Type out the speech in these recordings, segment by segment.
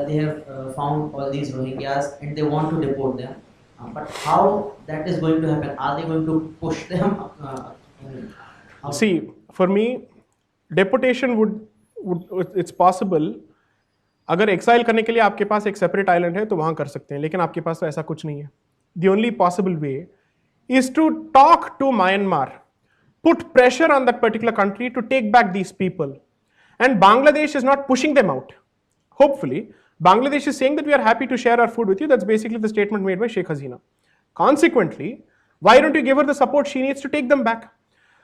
they have found all these Rohingyas and they want to deport them. But how that is going to happen? Are they going to push them? See, for me, deportation would it's possible. अगर exile करने के लिए आपके पास एक separate island है तो वहां कर सकते हैं, लेकिन आपके पास तो ऐसा कुछ नहीं है. The only possible way is to talk to Myanmar, put pressure on that particular country to take back these people. And Bangladesh is not pushing them out. Hopefully, Bangladesh is saying that we are happy to share our food with you. That's basically the statement made by Sheikh Hasina. Consequently, why don't you give her the support she needs to take them back?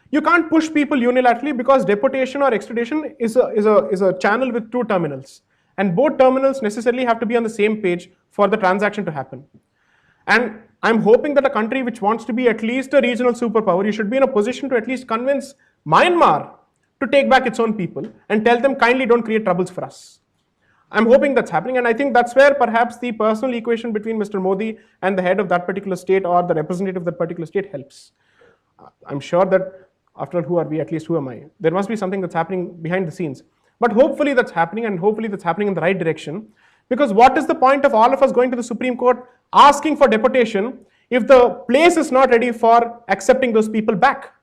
You can't push people unilaterally because deportation or extradition is a channel with two terminals. And both terminals necessarily have to be on the same page for the transaction to happen. And I'm hoping that a country which wants to be at least a regional superpower, you should be in a position to at least convince Myanmar to take back its own people and tell them kindly don't create troubles for us. I'm hoping that's happening, and I think that's where perhaps the personal equation between Mr. Modi and the head of that particular state or the representative of that particular state helps. I'm sure that, after all, who are we, at least who am I? There must be something that's happening behind the scenes. But hopefully that's happening, and hopefully that's happening in the right direction. Because what is the point of all of us going to the Supreme Court asking for deportation if the place is not ready for accepting those people back?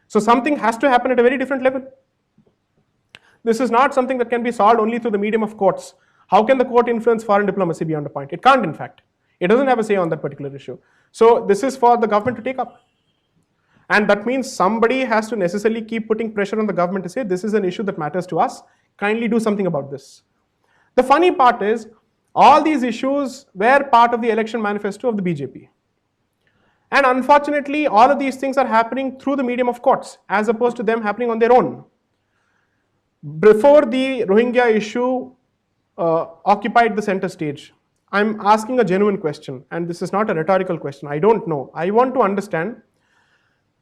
So something has to happen at a very different level. This is not something that can be solved only through the medium of courts. How can the court influence foreign diplomacy beyond a point? It can't, in fact. It doesn't have a say on that particular issue. So this is for the government to take up. And that means somebody has to necessarily keep putting pressure on the government to say, this is an issue that matters to us. Kindly do something about this. The funny part is, all these issues were part of the election manifesto of the BJP. And unfortunately, all of these things are happening through the medium of courts, as opposed to them happening on their own. Before the Rohingya issue occupied the center stage, I'm asking a genuine question, and this is not a rhetorical question. I don't know. I want to understand,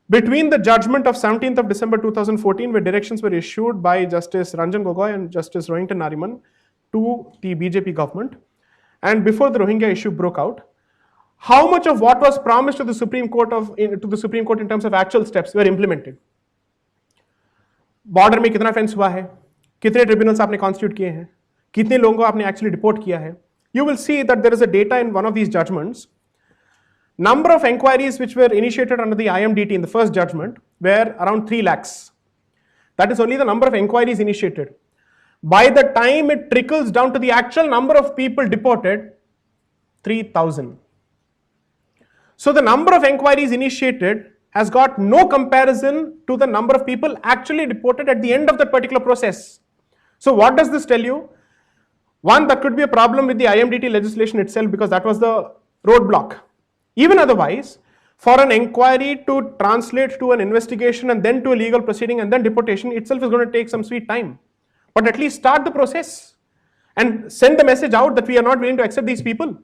between the judgment of 17th of December 2014, where directions were issued by Justice Ranjan Gogoi and Justice Rohinton Nariman to the BJP government, and before the Rohingya issue broke out, how much of what was promised to the Supreme Court in terms of actual steps were implemented? Border में कितना fence हुआ है, कितने tribunals आपने constitute किए हैं, कितने लोगों को आपने एक्चुअली डिपोर्ट किया है? You will see that there is a data in one of these judgments. Number of inquiries which were initiated under the IMDT in the first judgment were around 3 lakhs. That is only the number of inquiries initiated. By the time it trickles down to the actual number of people deported, 3,000. So the number of inquiries initiated has got no comparison to the number of people actually deported at the end of that particular process. So what does this tell you? One, that could be a problem with the IMDT legislation itself, because that was the roadblock. Even otherwise, for an inquiry to translate to an investigation and then to a legal proceeding and then deportation itself is going to take some sweet time. But at least start the process and send the message out that we are not willing to accept these people.